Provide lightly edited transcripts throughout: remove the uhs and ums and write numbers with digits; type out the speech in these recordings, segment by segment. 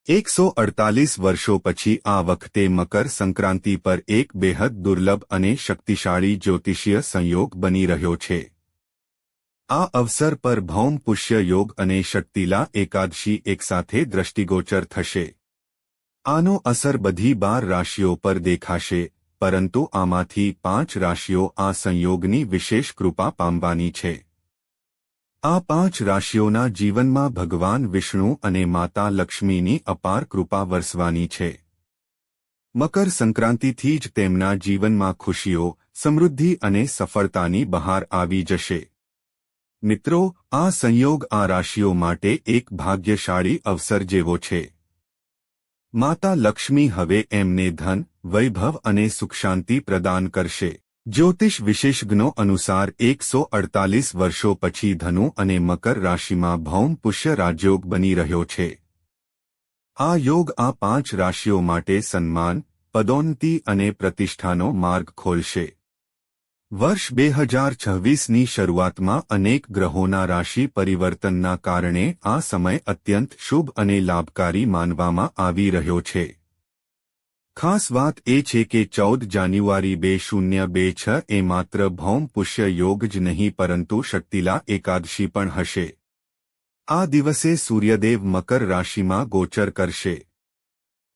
148 વર્ષો પછી આ વખતે મકર સંક્રાંતિ પર એક બેહદ દુર્લભ અને શક્તિશાળી જ્યોતિષીય સંયોગ બની રહ્યો છે। આ અવસર પર ભૌમ પુષ્ય યોગ અને શક્તિલા એકાદશી એકસાથે દ્રષ્ટિગોચર થશે। આનો અસર બધી 12 રાશિઓ પર દેખાશે, પરંતુ આમાંથી 5 રાશિઓ આ સંયોગની વિશેષ કૃપા પામવાની છે। આ 5 રાશિઓના જીવનમાં ભગવાન વિષ્ણુ અને માતા લક્ષ્મીની અપાર કૃપા વરસવાની છે। મકર સંક્રાંતિથી જ તેમના જીવનમાં ખુશીઓ, સમૃદ્ધિ અને સફળતાની બહાર આવી જશે। મિત્રો, આ સંયોગ આ રાશિઓ માટે એક ભાગ્યશાળી અવસર જેવો છે। માતા લક્ષ્મી હવે એમને ધન, વૈભવ અને સુખશાંતિ પ્રદાન કરશે। જ્યોતિષ વિશેષજ્ઞો અનુસાર 148 વર્ષો પછી ધનુ અને મકર રાશિમાં ભૌમ પુષ્ય રાજયોગ બની રહ્યો છે। આ યોગ આ 5 રાશિઓ માટે સન્માન, પદોન્નતિ અને પ્રતિષ્ઠાનો માર્ગ ખોલશે। વર્ષ 2026ની શરૂઆતમાં અનેક ગ્રહોના રાશિ પરિવર્તનના કારણે આ સમય અત્યંત શુભ અને લાભકારી માનવામાં આવી રહ્યો છે। ખાસ વાત એ છે કે 14 જાન્યુઆરી 2026 એ માત્ર ભૌમ પુષ્ય યોગ જ નહીં પરંતુ શક્તિલા એકાદશી પણ હશે। આ દિવસે સૂર્યદેવ મકર રાશિમાં ગોચર કરશે।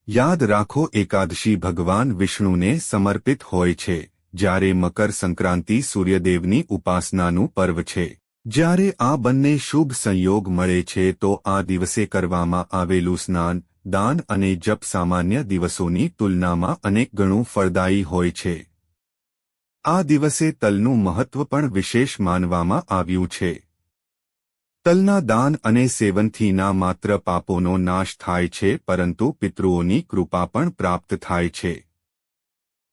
યાદ રાખો, એકાદશી ભગવાન વિષ્ણુને સમર્પિત હોય છે, જ્યારે મકર સંક્રાંતિ સૂર્યદેવની ઉપાસનાનું પર્વ છે। જ્યારે આ બંને શુભ સંયોગ મળે છે તો આ દિવસે કરવામાં આવેલું સ્નાન, દાન અને જપ સામાન્ય દિવસોની તુલનામાં અનેક ગણું ફળદાયી હોય છે। આ દિવસે તલનું મહત્વ પણ વિશેષ માનવામાં આવ્યું છે। તલના દાન અને સેવનથી ના માત્ર પાપોનો નાશ થાય છે પરંતુ પિતૃઓની કૃપા પણ પ્રાપ્ત થાય છે।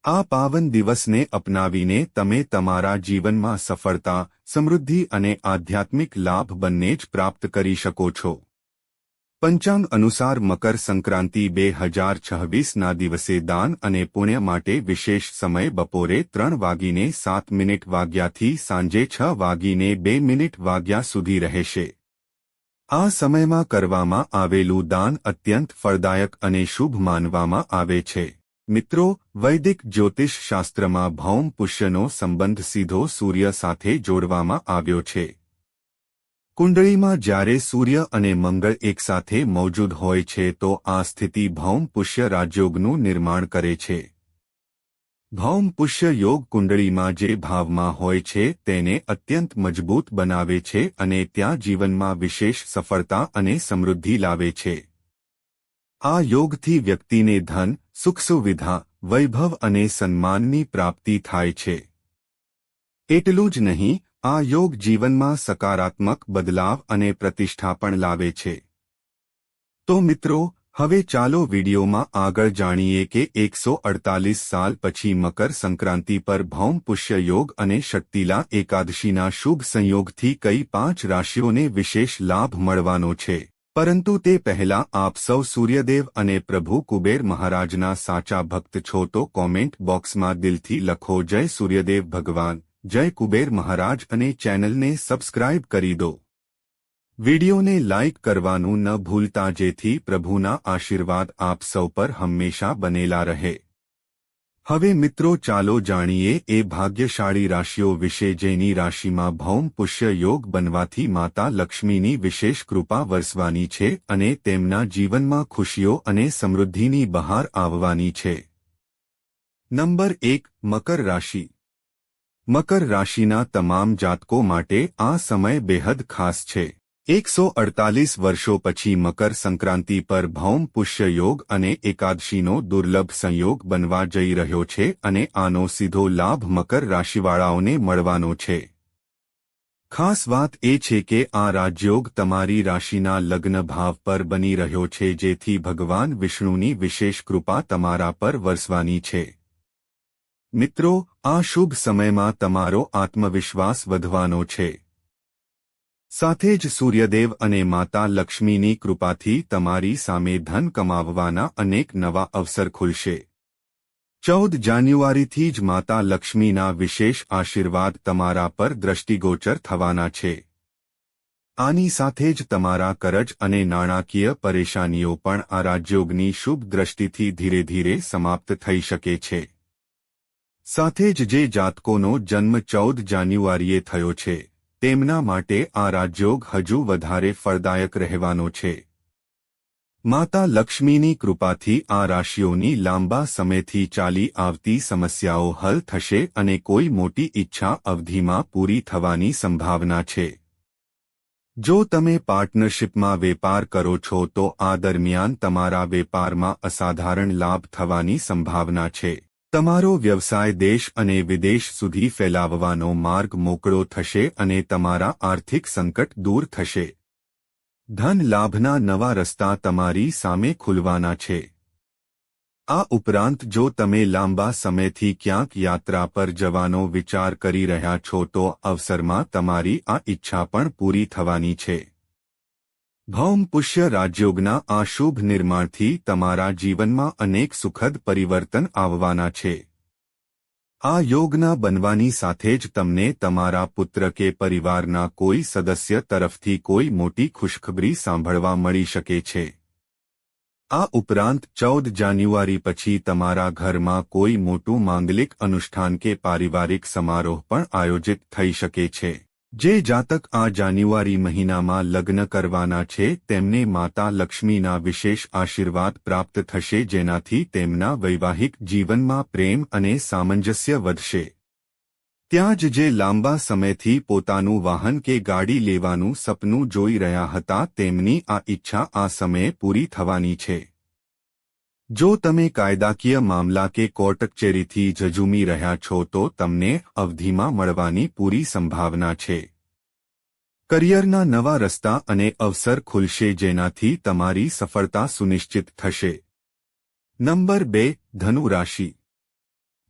આ પાવન દિવસને અપનાવીને તમે તમારા જીવનમાં સફળતા, સમૃદ્ધિ અને આધ્યાત્મિક લાભ બંને જ પ્રાપ્ત કરી શકો છો। પંચાંગ અનુસાર મકર સંક્રાંતિ 2026ના દિવસે દાન અને પુણ્ય માટે વિશેષ સમય બપોરે 3:07 વાગ્યાથી સાંજે 6:02 વાગ્યા સુધી રહેશે। આ સમયમાં કરવામાં આવેલું દાન અત્યંત ફળદાયક અને શુભ માનવામાં આવે છે। મિત્રો, વૈદિક જ્યોતિષ શાસ્ત્રમાં ભૌમ પુષ્યનો સંબંધ સીધો સૂર્ય સાથે જોડવામાં આવ્યો છે। કુંડળીમાં જ્યારે સૂર્ય અને મંગળ એકસાથે મોજૂદ હોય છે તો આ સ્થિતિ ભૌમ પુષ્ય રાજયોગનું નિર્માણ કરે છે। ભૌમ પુષ્ય યોગ કુંડળીમાં જે ભાવમાં હોય છે તેને અત્યંત મજબૂત બનાવે છે અને ત્યાં જીવનમાં વિશેષ સફળતા અને સમૃદ્ધિ લાવે છે। આ યોગથી વ્યક્તિને ધન, સુખ સુવિધા, વૈભવ અને સન્માનની પ્રાપ્તિ થાય છે। એટલું જ નહીં, આ યોગ જીવનમાં સકારાત્મક બદલાવ અને પ્રતિષ્ઠા પણ લાવે છે। તો મિત્રો, હવે ચાલો વિડીયોમાં આગળ જાણીએ કે 148 સાલ પછી મકર સંક્રાંતિ પર ભૌમ પુષ્ય યોગ અને શક્તિલા એકાદશીના શુભ સંયોગથી કઈ 5 રાશિઓને વિશેષ લાભ મળવાનો છે। પરંતુ તે પહેલા આપ સૌ સૂર્યદેવ અને પ્રભુ કુબેર મહારાજના સાચા ભક્ત છો તો કોમેન્ટ બોક્સમાં દિલથી લખો જય સૂર્યદેવ ભગવાન, જય કુબેર મહારાજ અને ચેનલને સબસ્ક્રાઇબ કરી દો। વિડીયોને લાઇક કરવાનું ન ભૂલતા જેથી પ્રભુના આશીર્વાદ આપ સૌ પર હંમેશા બનેલા રહે। હવે મિત્રો ચાલો જાણીએ એ ભાગ્યશાળી રાશિઓ વિશે જેની રાશિમાં ભૌમ પુષ્ય યોગ બનવાથી માતા લક્ષ્મીની વિશેષ કૃપા વરસવાની છે અને તેમના જીવનમાં ખુશીઓ અને સમૃદ્ધિની બહાર આવવાની છે। નંબર 1, મકર રાશિ। મકર રાશિના તમામ જાતકો માટે આ સમય બેહદ ખાસ છે। 148 વર્ષો પછી મકર સંક્રાંતિ પર ભૌમ પુષ્ય યોગ અને એકાદશીનો દુર્લભ સંયોગ બનવા જઈ રહ્યો છે અને આનો સીધો લાભ મકર રાશિવાળાઓને મળવાનો છે। ખાસ વાત એ છે કે આ રાજયોગ તમારી રાશિના લગ્ન ભાવ પર બની રહ્યો છે જેથી ભગવાન વિષ્ણુની વિશેષ કૃપા તમારા પર વરસવાની છે। મિત્રો, આ શુભ સમયમાં તમારો આત્મવિશ્વાસ વધવાનો છે। સાથે જ સૂર્યદેવ અને માતા લક્ષ્મીની કૃપાથી તમારી સામે ધન કમાવવાના અનેક નવા અવસર ખુલશે। 14 જાન્યુઆરીથી જ માતા લક્ષ્મીના વિશેષ આશીર્વાદ તમારા પર દ્રષ્ટિગોચર થવાના છે। આની સાથે જ તમારા કરજ અને નાણાકીય પરેશાનીઓ પણ આ રાજયોગની શુભ દ્રષ્ટિથી ધીરે ધીરે સમાપ્ત થઈ શકે છે. સાથે જ જે જાતકોનો જન્મ 14 જાન્યુઆરીએ થયો છે તેમના માટે આ રાજયોગ હજુ વધારે ફળદાયક રહેવાનો છે. માતા લક્ષ્મીની કૃપાથી આ રાશિઓની લાંબા સમયથી ચાલી આવતી સમસ્યાઓ હલ થશે અને કોઈ મોટી ઈચ્છા અવધિમાં પૂરી થવાની સંભાવના છે. જો તમે પાર્ટનરશિપમાં વેપાર કરો છો તો આ દરમિયાન તમારા વેપારમાં અસાધારણ લાભ થવાની સંભાવના છે. તમારો વ્યવસાય દેશ અને વિદેશ સુધી ફેલાવવાનો માર્ગ મોકળો થશે અને તમારા આર્થિક સંકટ દૂર થશે. ધન લાભના નવા રસ્તા તમારી સામે ખુલવાના છે. આ ઉપરાંત જો તમે લાંબા સમયથી ક્યાંક યાત્રા પર જવાનો વિચાર કરી રહ્યા છો તો અવસરમાં તમારી આ ઈચ્છા પણ પૂરી થવાની છે. ભૌમ પુષ્ય રાજયોગના આ શુભ નિર્માણથી તમારા જીવનમાં અનેક સુખદ પરિવર્તન આવવાના છે. આ યોગના બનવાની સાથે જ તમને તમારા પુત્ર કે પરિવારના કોઈ સદસ્ય તરફથી કોઈ મોટી ખુશખબરી સાંભળવા મળી શકે છે. આ ઉપરાંત 14 જાન્યુઆરી પછી તમારા ઘરમાં કોઈ મોટું માંગલિક અનુષ્ઠાન કે પારિવારિક સમારોહ પણ આયોજિત થઈ શકે છે. જે જાતક આ જાન્યુઆરી મહિનામાં લગ્ન કરવાના છે તેમને માતા લક્ષ્મીના વિશેષ આશીર્વાદ પ્રાપ્ત થશે જેનાથી તેમના વૈવાહિક જીવનમાં પ્રેમ અને સામંજસ્ય વધશે. ત્યાં જ જે લાંબા સમયથી પોતાનું વાહન કે ગાડી લેવાનું સપનું જોઈ રહ્યા હતા તેમની આ ઈચ્છા આ સમયે પૂરી થવાની છે. જો તમે કાયદાકીય મામલા કે કોર્ટ કચેરીથી ઝઝૂમી રહ્યા છો તો તમને અવધિમાં મળવાની પૂરી સંભાવના છે. કરિયરના નવા રસ્તા અને અવસર ખુલશે જેનાથી તમારી સફળતા સુનિશ્ચિત થશે. નંબર 2 ધનુ રાશિ.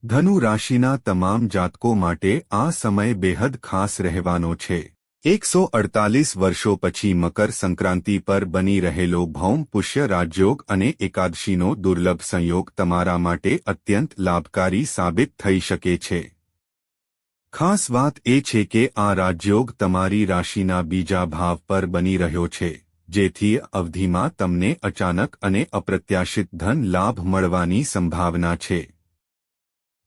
ધનુ રાશિના તમામ જાતકો માટે આ સમય બેહદ ખાસ રહેવાનો છે. 148 વર્ષો પછી મકર સંક્રાંતિ પર બની રહેલો ભૌમ પુષ્ય રાજયોગ અને એકાદશીનો દુર્લભ સંયોગ તમારા માટે અત્યંત લાભકારી સાબિત થઈ શકે છે. ખાસ વાત એ છે કે આ રાજયોગ તમારી રાશિના બીજા ભાવ પર બની રહ્યો છે જેથી અવધિમાં તમને અચાનક અને અપ્રત્યાશિત ધન લાભ મળવાની સંભાવના છે.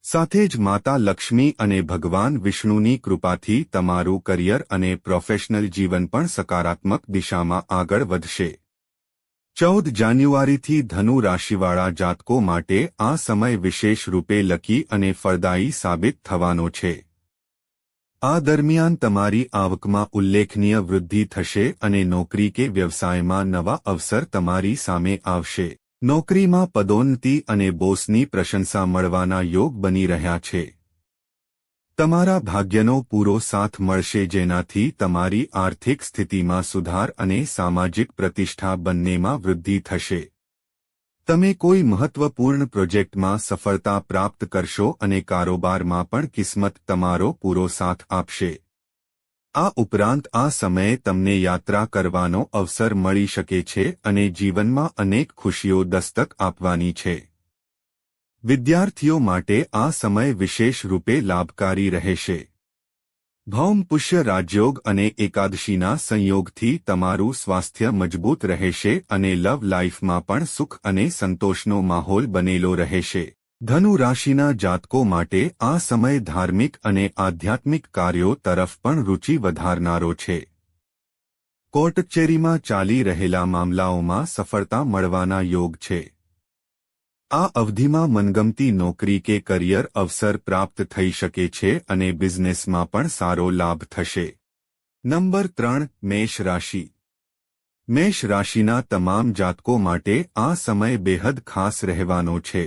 સાથે જ માતા લક્ષ્મી અને ભગવાન વિષ્ણુની કૃપાથી તમારું કરિયર અને પ્રોફેશનલ જીવન પણ સકારાત્મક દિશામાં આગળ વધશે. 14 જાન્યુઆરીથી ધનુ રાશિવાળા જાતકો માટે આ સમય વિશેષ રૂપે લકી અને ફળદાયી સાબિત થવાનો છે. આ દરમિયાન તમારી આવકમાં ઉલ્લેખનીય વૃદ્ધિ થશે અને નોકરી કે વ્યવસાયમાં નવા અવસર તમારી સામે આવશે. નોકરીમાં પદોન્નતિ અને બોસની પ્રશંસા મળવાના યોગ બની રહ્યા છે. તમારા ભાગ્યનો પૂરો સાથ મળશે જેનાથી તમારી આર્થિક સ્થિતિમાં સુધાર અને સામાજિક પ્રતિષ્ઠા બંનેમાં વૃદ્ધિ થશે. તમે કોઈ મહત્વપૂર્ણ પ્રોજેક્ટમાં સફળતા પ્રાપ્ત કરશો અને કારોબારમાં પણ કિસ્મત તમારો પૂરો સાથ આપશે. આ ઉપરાંત આ સમયે તમને યાત્રા કરવાનો અવસર મળી શકે છે અને જીવનમાં અનેક ખુશીઓ દસ્તક આપવાની છે. વિદ્યાર્થીઓ માટે આ સમય વિશેષ રૂપે લાભકારી રહેશે. ભૌમ પુષ્ય રાજયોગ અને એકાદશીના સંયોગથી તમારું સ્વાસ્થ્ય મજબૂત રહેશે અને લવ લાઇફમાં પણ સુખ અને સંતોષનો માહોલ બનેલો રહેશે. ધનુ રાશિના જાતકો માટે આ સમય ધાર્મિક અને આધ્યાત્મિક કાર્યો તરફ પણ રુચિ વધારનારો છે. કોર્ટ કચેરીમાં ચાલી રહેલા મામલાઓમાં સફળતા મળવાના યોગ છે. આ અવધિમાં મનગમતી નોકરી કે કરિયર અવસર પ્રાપ્ત થઈ શકે છે અને બિઝનેસમાં પણ સારો લાભ થશે. નંબર 3 મેષ રાશિ. મેષ રાશિના તમામ જાતકો માટે આ સમય બેહદ ખાસ રહેવાનો છે.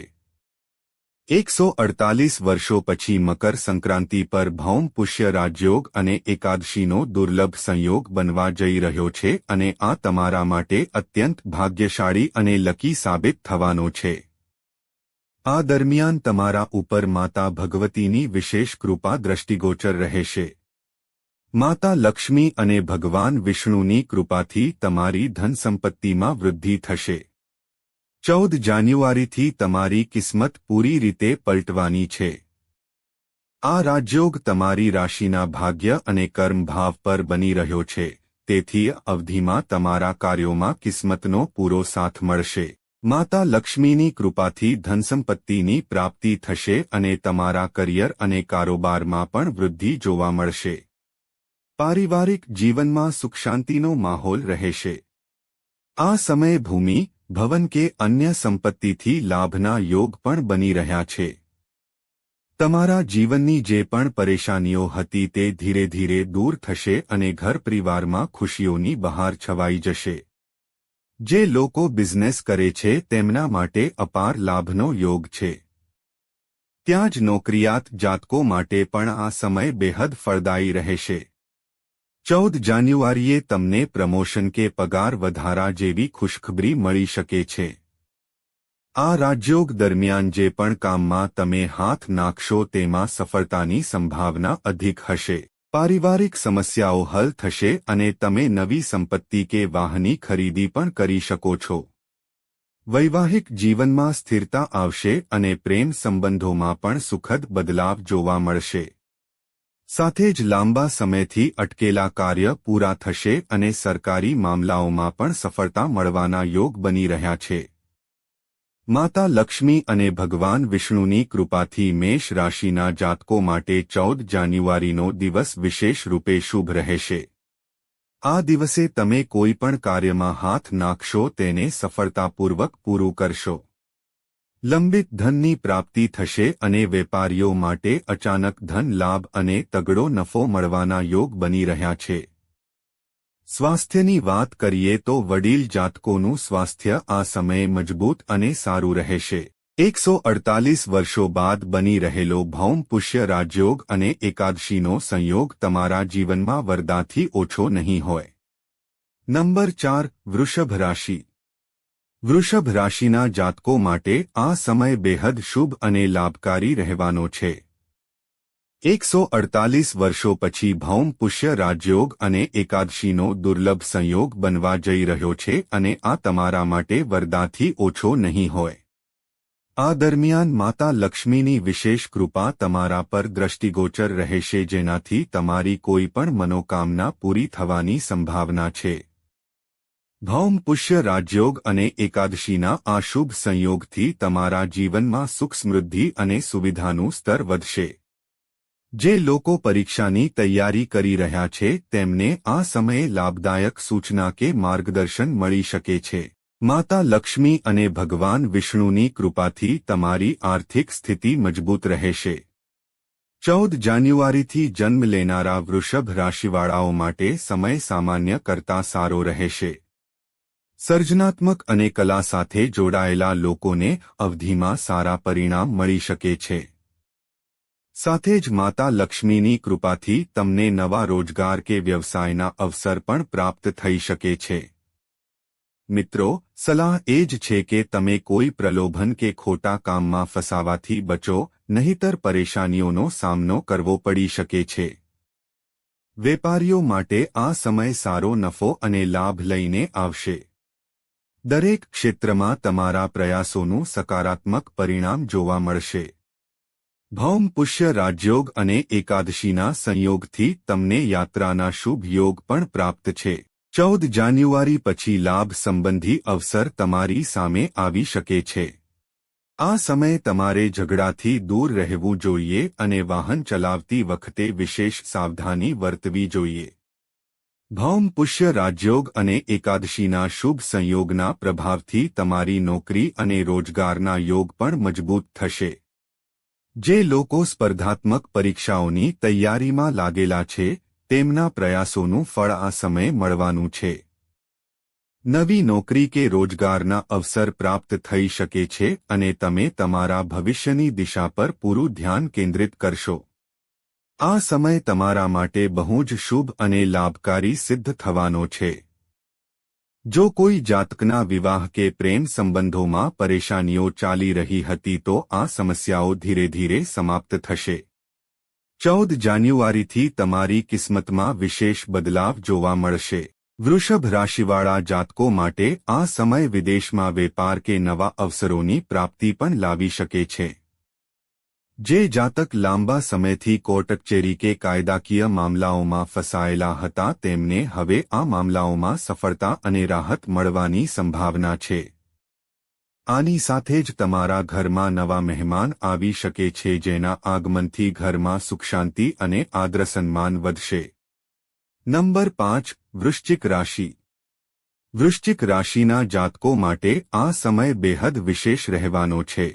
148 વર્ષો પછી મકર સંક્રાંતિ પર ભૌમ પુષ્ય રાજયોગ અને એકાદશીનો દુર્લભ સંયોગ બનવા જઈ રહ્યો છે અને આ તમારા માટે અત્યંત ભાગ્યશાળી અને લકી સાબિત થવાનો છે. આ દરમિયાન તમારા ઉપર માતા ભગવતીની વિશેષ કૃપા દ્રષ્ટિગોચર રહેશે. માતા લક્ષ્મી અને ભગવાન વિષ્ણુની કૃપાથી તમારી ધન સંપત્તિમાં વૃદ્ધિ થશે. 14 જાન્યુઆરીથી તમારી કિસ્મત પૂરી રીતે પલટવાની છે. આ રાજયોગ તમારી રાશિના ભાગ્ય અને કર્મ ભાવ પર બની રહ્યો છે તેથી અવધિમાં તમારા કાર્યોમાં કિસ્મતનો પૂરો સાથ મળશે. માતા લક્ષ્મીની કૃપાથી ધનસંપત્તિની પ્રાપ્તિ થશે અને તમારા કરિયર અને કારોબારમાં પણ વૃદ્ધિ જોવા મળશે. પારિવારિક જીવનમાં સુખશાંતિનો માહોલ રહેશે. આ સમયે ભૂમિ, ભવન કે અન્ય સંપત્તિથી લાભના યોગ પણ બની રહ્યા છે. તમારા જીવનની જે પણ પરેશાનીઓ હતી તે ધીરે ધીરે દૂર થશે અને ઘર પરિવારમાં ખુશીઓની બહાર છવાઈ જશે. જે લોકો બિઝનેસ કરે છે તેમના માટે અપાર લાભનો યોગ છે. ત્યાં જ નોકરિયાત જાતકો માટે પણ આ સમય બેહદ ફળદાયી રહેશે. 14 જાન્યુઆરીએ તમને પ્રમોશન કે પગાર વધારા જેવી ખુશખબરી મળી શકે છે. આ રાજયોગ દરમિયાન જે પણ કામમાં તમે હાથ નાખશો તેમાં સફળતાની સંભાવના અધિક હશે. પારિવારિક સમસ્યાઓ હલ થશે અને તમે નવી સંપત્તિ કે વાહનની ખરીદી પણ કરી શકો છો. વૈવાહિક જીવનમાં સ્થિરતા આવશે અને પ્રેમ સંબંધોમાં પણ સુખદ બદલાવ જોવા મળશે. સાથે જ લાંબા સમયથી અટકેલા કાર્ય પૂરા થશે અને સરકારી મામલાઓમાં પણ સફળતા મળવાના યોગ બની રહ્યા છે. માતા લક્ષ્મી અને ભગવાન વિષ્ણુની કૃપાથી મેષ રાશિના જાતકો માટે 14 જાન્યુઆરીનો દિવસ વિશેષ રૂપે શુભ રહેશે. આ દિવસે તમે કોઈ પણ કાર્યમાં હાથ નાખશો તેને સફળતાપૂર્વક પૂરું કરશો. લંબિત ધનની પ્રાપ્તિ થશે અને વેપારીઓ માટે અચાનક ધન લાભ અને તગડો નફો મળવાના યોગ બની રહ્યા છે. સ્વાસ્થ્યની વાત કરીએ તો વડીલ જાતકોનું સ્વાસ્થ્ય આ સમયે મજબૂત અને સારું રહેશે. 148 વર્ષો બાદ બની રહેલો ભૌમ પુષ્ય રાજયોગ અને એકાદશીનો સંયોગ તમારા જીવનમાં વરદાથી ઓછો નહીં હોય. નંબર 4 વૃષભ રાશિ. વૃષભ રાશિના જાતકો માટે આ સમય બેહદ શુભ અને લાભકારી રહેવાનો છે. 148 વર્ષો પછી ભૌમ પુષ્ય રાજયોગ અને એકાદશીનો દુર્લભ સંયોગ બનવા જઈ રહ્યો છે અને આ તમારા માટે વરદાથી ઓછો નહીં હોય. આ દરમિયાન માતા લક્ષ્મીની વિશેષ કૃપા તમારા પર દ્રષ્ટિગોચર રહેશે જેનાથી તમારી કોઈ પણ મનોકામના પૂરી થવાની સંભાવના છે. ભૌમ પુષ્ય રાજયોગ અને એકાદશીના આ શુભ સંયોગથી તમારા જીવનમાં સુખ સમૃદ્ધિ અને સુવિધાનું સ્તર વધશે. જે લોકો પરીક્ષાની તૈયારી કરી રહ્યા છે તેમને આ સમયે લાભદાયક સૂચના કે માર્ગદર્શન મળી શકે છે. માતા લક્ષ્મી અને ભગવાન વિષ્ણુની કૃપાથી તમારી આર્થિક સ્થિતિ મજબૂત રહેશે. 14 જાન્યુઆરીથી જન્મ લેનારા વૃષભ રાશિવાળાઓ માટે સમય સામાન્ય કરતાં સારો રહેશે. સર્જનાત્મક અને કલા સાથે જોડાયેલા લોકોને અવધિમાં સારા પરિણામ મળી શકે છે. સાથે જ માતા લક્ષ્મીની કૃપાથી તમને નવા રોજગાર કે વ્યવસાયના અવસર પણ પ્રાપ્ત થઈ શકે છે. મિત્રો, સલાહ એ જ છે કે તમે કોઈ પ્રલોભન કે ખોટા કામમાં ફસાવાથી બચો, નહીંતર પરેશાનીઓનો સામનો કરવો પડી શકે છે. વેપારીઓ માટે આ સમય સારો નફો અને લાભ લઈને આવશે. દરેક ક્ષેત્રમાં તમારા પ્રયાસોનું સકારાત્મક પરિણામ જોવા મળશે. ભૌમ પુષ્ય રાજયોગ અને એકાદશીના સંયોગથી તમને યાત્રાના શુભ યોગ પણ પ્રાપ્ત છે. 14 જાન્યુઆરી પછી લાભ સંબંધી અવસર તમારી સામે આવી શકે છે. આ સમયે તમારે ઝઘડાથી દૂર રહેવું જોઈએ અને વાહન ચલાવતી વખતે વિશેષ સાવધાની વર્તવી જોઈએ. ભૌમ પુષ્ય રાજયોગ અને એકાદશીના શુભ સંયોગના પ્રભાવથી તમારી નોકરી અને રોજગારના યોગ પણ મજબૂત થશે. જે લોકો સ્પર્ધાત્મક પરીક્ષાઓની તૈયારીમાં લાગેલા છે તેમના પ્રયાસોનું ફળ આ સમયે મળવાનું છે. નવી નોકરી કે રોજગારના અવસર પ્રાપ્ત થઈ શકે છે અને તમે તમારા ભવિષ્યની દિશા પર પૂરું ધ્યાન કેન્દ્રિત કરશો. આ સમય તમારા માટે બહુ જ શુભ અને લાભકારી સિદ્ધ થવાનો છે. જો કોઈ જાતકના વિવાહ કે પ્રેમ સંબંધોમાં પરેશાનીઓ ચાલી રહી હતી તો આ સમસ્યાઓ ધીરે ધીરે સમાપ્ત થશે. 14 જાન્યુઆરીથી તમારી કિસ્મતમાં વિશેષ બદલાવ જોવા મળશે. વૃષભ રાશિવાળા જાતકો માટે આ સમય વિદેશમાં વેપાર કે નવા અવસરોની પ્રાપ્તિ પણ લાવી શકે છે. જે જાતક લાંબા સમયથી કોર્ટ કચેરી કે કાયદાકીય મામલાઓમાં ફસાયેલા હતા તેમને હવે આ મામલાઓમાં સફળતા અને રાહત મળવાની સંભાવના છે। આની સાથે જ તમારા ઘરમાં નવા મહેમાન આવી શકે છે જેના આગમનથી ઘરમાં સુખ શાંતિ અને આદર સન્માન વધશે। નંબર 5 વૃશ્ચિક રાશિ। વૃશ્ચિક રાશિના જાતકો માટે આ સમય બેહદ વિશેષ રહેવાનો છે।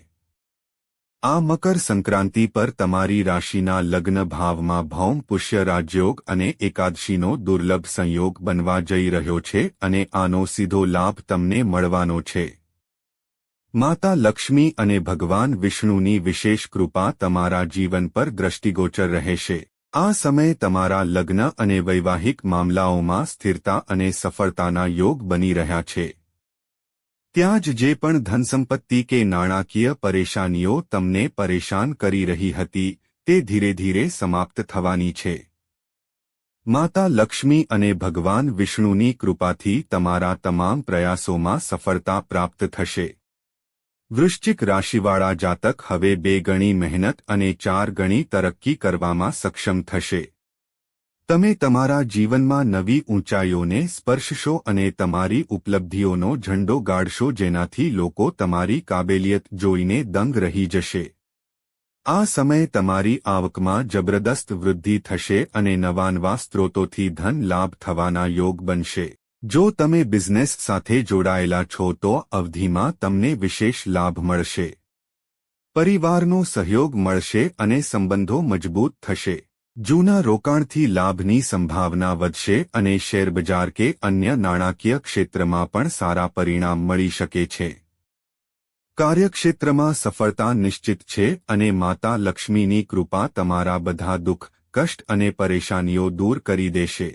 આ મકર સંક્રાંતિ પર તમારી રાશિના લગ્ન ભાવમાં ભૌમ પુષ્ય રાજયોગ અને એકાદશીનો દુર્લભ સંયોગ બનવા જઈ રહ્યો છે અને આનો સીધો લાભ તમને મળવાનો છે। માતા લક્ષ્મી અને ભગવાન વિષ્ણુની વિશેષ કૃપા તમારા જીવન પર દ્રષ્ટિગોચર રહેશે। આ સમયે તમારા લગ્ન અને વૈવાહિક મામલાઓમાં સ્થિરતા અને સફળતાના યોગ બની રહ્યા છે। ત્યાં જ જે પણ ધનસંપત્તિ કે નાણાકીય પરેશાનીઓ તમને પરેશાન કરી રહી હતી તે ધીરે ધીરે સમાપ્ત થવાની છે। માતા લક્ષ્મી અને ભગવાન વિષ્ણુની કૃપાથી તમારા તમામ પ્રયાસોમાં સફળતા પ્રાપ્ત થશે। વૃશ્ચિક રાશિવાળા જાતક હવે 2 ગણી મહેનત અને 4 ગણી તરક્કી કરવામાં સક્ષમ થશે। તમે તમારા જીવનમાં નવી ઊંચાઈઓને સ્પર્શશો અને તમારી ઉપલબ્ધિઓનો ઝંડો ગાળશો જેનાથી લોકો તમારી કાબેલિયત જોઈને દંગ રહી જશે। આ સમયે તમારી આવકમાં જબરદસ્ત વૃદ્ધિ થશે અને નવા સ્ત્રોતોથી ધન લાભ થવાના યોગ બનશે। જો તમે બિઝનેસ સાથે જોડાયેલા છો તો અવધિમાં તમને વિશેષ લાભ મળશે। પરિવારનો સહયોગ મળશે અને સંબંધો મજબૂત થશે। જૂના રોકાણથી લાભની સંભાવના વધશે અને શેરબજાર કે અન્ય નાણાકીય ક્ષેત્રમાં પણ સારા પરિણામ મળી શકે છે। કાર્યક્ષેત્રમાં સફળતા નિશ્ચિત છે અને માતા લક્ષ્મીની કૃપા તમારા બધા દુઃખ કષ્ટ અને પરેશાનીઓ દૂર કરી દેશે।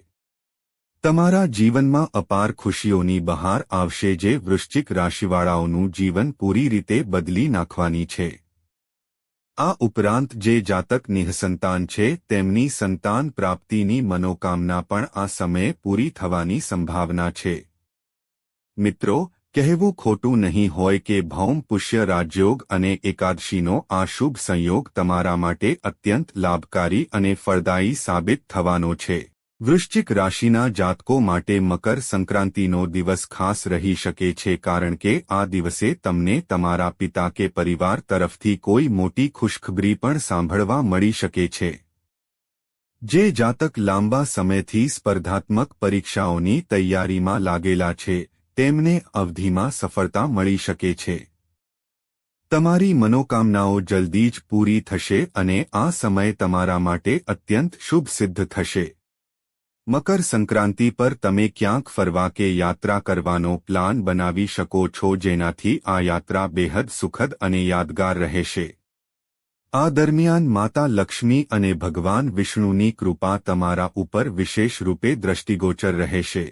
તમારા જીવનમાં અપાર ખુશીઓની બહાર આવશે જે વૃશ્ચિક રાશિવાળાઓનું જીવન પૂરી રીતે બદલી નાખવાની છે। આ ઉપરાંત જે જાતક નિઃસંતાન છે તેમની સંતાન પ્રાપ્તિની મનોકામના પણ આ સમયે પૂરી થવાની સંભાવના છે। મિત્રો, કહેવું ખોટું નહીં હોય કે ભૌમ પુષ્ય રાજયોગ અને એકાદશીનો આ શુભ સંયોગ તમારા માટે અત્યંત લાભકારી અને ફળદાયી સાબિત થવાનો છે। વૃશ્ચિક રાશિના જાતકો માટે મકર સંક્રાંતિનો દિવસ ખાસ રહી શકે છે કારણ કે આ દિવસે તમને તમારા પિતા કે પરિવાર તરફથી કોઈ મોટી ખુશખબરી પણ સાંભળવા મળી શકે છે। જે જાતક લાંબા સમયથી સ્પર્ધાત્મક પરીક્ષાઓની તૈયારીમાં લાગેલા છે તેમને અવધિમાં સફળતા મળી શકે છે। તમારી મનોકામનાઓ જલ્દી જ પૂરી થશે અને આ સમય તમારા માટે અત્યંત શુભ સિદ્ધ થશે। મકર સંક્રાંતિ પર તમે ક્યાંક ફરવા કે યાત્રા કરવાનો પ્લાન બનાવી શકો છો જેનાથી આ યાત્રા બેહદ સુખદ અને યાદગાર રહેશે। આ દરમિયાન માતા લક્ષ્મી અને ભગવાન વિષ્ણુની કૃપા તમારા ઉપર વિશેષ રૂપે દ્રષ્ટિગોચર રહેશે।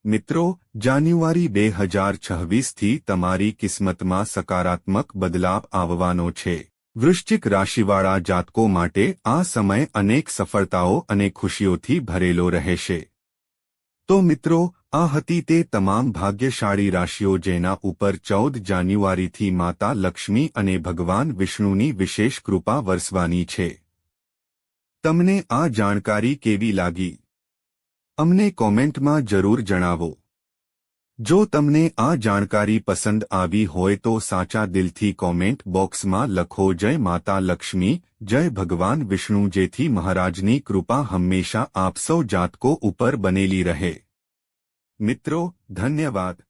મિત્રો, જાન્યુઆરી 2026થી તમારી કિસ્મતમાં સકારાત્મક બદલાવ આવવાનો છે। વૃશ્ચિક રાશિવાળા જાતકો માટે આ સમય અનેક સફળતાઓ અને ખુશીઓથી ભરેલો રહેશે। તો મિત્રો, આ હતી તે તમામ ભાગ્યશાળી રાશિઓ જેના ઉપર 14 જાન્યુઆરીથી માતા લક્ષ્મી અને ભગવાન વિષ્ણુની વિશેષ કૃપા વરસવાની છે। તમને આ જાણકારી કેવી લાગી? અમને કોમેન્ટમાં જરૂર જણાવો। જો તમને આ જાણકારી પસંદ આવી હોય તો સાચા દિલથી કોમેન્ટ બોક્સમાં લખો જય માતા લક્ષ્મી, જય ભગવાન વિષ્ણુ જેથી મહારાજની કૃપા હંમેશા આપ સૌ જાતકો ઉપર બનેલી રહે। મિત્રો, ધન્યવાદ।